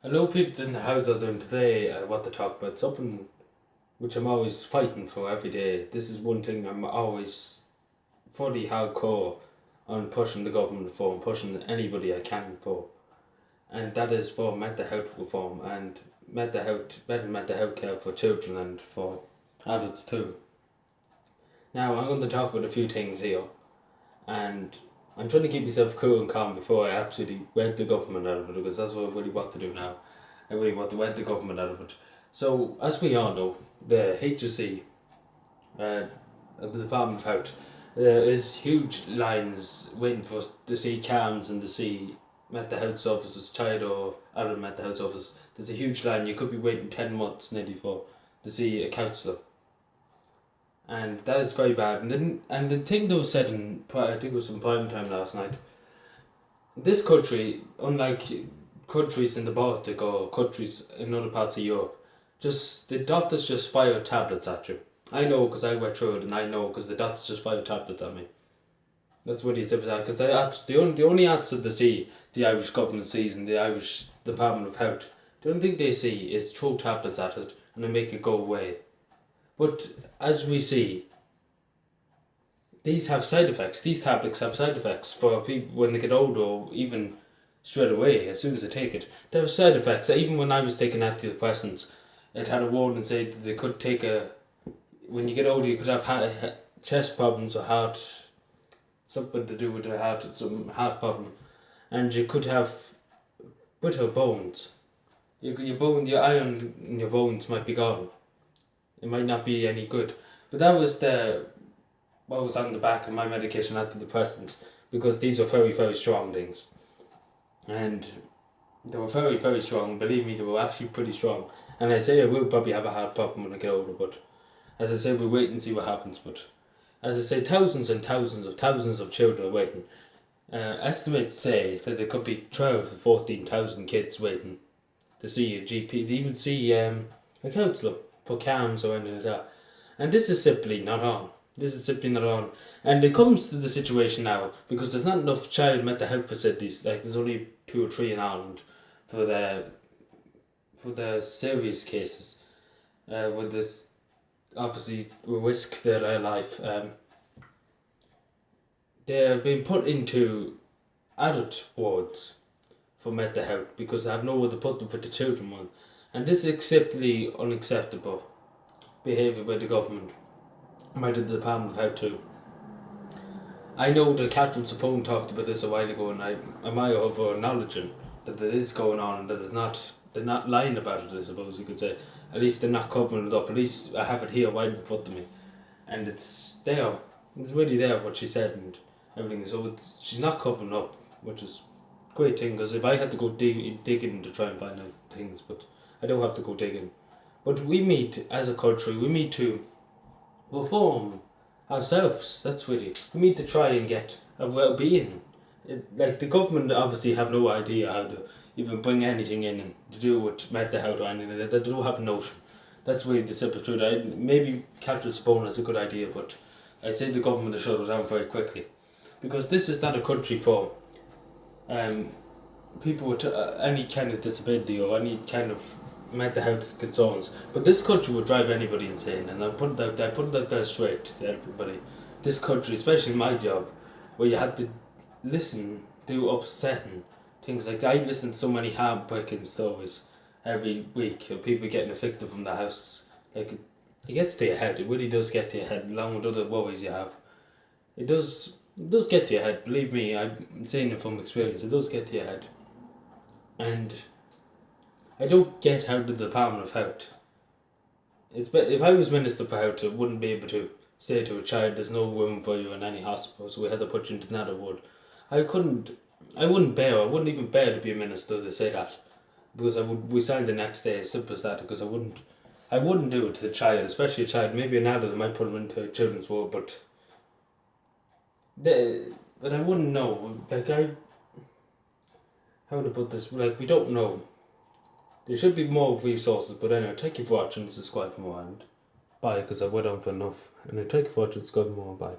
Hello people in the house out there, and today I want to talk about something which I'm always fighting for every day. This is one thing I'm always fully hardcore on pushing the government for and pushing anybody I can for. And that is for mental health reform and better mental health care for children and for adults too. Now I'm going to talk about a few things here, and I'm trying to keep myself cool and calm before I absolutely wed the government out of it, because that's what I really want to do now. I really want to wed the government out of it. So, as we all know, the HSE, the Department of Health, there is huge lines waiting for to see CAMHS and to see mental health officers, child or adult mental health officers. There's a huge line. You could be waiting 10 months nearly for to see a counsellor. And that is very bad. And the thing that was said I think it was in prime time last night, this country, unlike countries in the Baltic or countries in other parts of Europe, just the doctors just fire tablets at you. I know because I went through it, and I know because the doctors just fire tablets at me. That's what he said, because the only answer they see, the Irish government sees and the Irish Department of Health, the only thing they see is throw tablets at it and they make it go away. But as we see, these have side effects. These tablets have side effects for people when they get older, or even straight away as soon as they take it. They have side effects. Even when I was taking antidepressants, it had a warning saying that they could take when you get older, you could have chest problems or heart, something to do with the heart, some heart problem, and you could have brittle bones. Your iron in your bones might be gone. It might not be any good. But that was what was on the back of my medication, antidepressants, because these are very, very strong things. And they were very, very strong. Believe me, they were actually pretty strong. And I say I will probably have a heart problem when I get older, but as I say, we'll wait and see what happens. But as I say, thousands and thousands of children are waiting. Estimates say that there could be 12 to 14,000 kids waiting to see a GP, to even see a counsellor for CAMHS or anything like that. And this is simply not on. And it comes to the situation now because there's not enough child mental health facilities. Like, there's only 2 or 3 in Ireland for the serious cases, with this obviously risk their life. They're being put into adult wards for mental health because they have nowhere to put them for the children one. And this is simply unacceptable behaviour by the government, by the Department of Health too. I know that Catherine Sapone talked about this a while ago, and I might have acknowledging that it is going on and that they're not lying about it, I suppose you could say. At least they're not covering it up. At least I have it here right in front of me. And it's there. It's really there what she said and everything. So she's not covering up, which is a great thing, because if I had to go digging to try and find out things, but I don't have to go digging. But we meet as a country, we need to reform ourselves. That's really, we need to try and get a well-being. Like, the government obviously have no idea how to even bring anything in to do with mental health or anything like that. They don't have a notion. That's really the simple truth. Maybe Catherine Sapone is a good idea, but I say the government will shut it down very quickly, because this is not a country for people with any kind of disability or any kind of mental health concerns. But this country would drive anybody insane, and I put it out there straight to everybody. This country, especially my job, where you had to listen to upsetting things like that. I listen to so many heartbreaking stories every week of people getting evicted from their houses. Like, it gets to your head. It really does get to your head, along with other worries you have. It does get to your head. Believe me, I'm saying it from experience. It does get to your head. And I don't get how the Department of Health. If I was Minister for Health, I wouldn't be able to say to a child, there's no room for you in any hospital, so we had to put you into another ward. I wouldn't even bear to be a minister to say that, because I would resign the next day, as simple as that, because I wouldn't do it to the child, especially a child. Maybe an adult, I might put them into a children's ward, but I wouldn't know. Like, how to put this? Like, we don't know. There should be more resources, but anyway, thank you for watching. This is Squad More, and bye, because I went on for enough. And thank you for watching. Squad More, bye.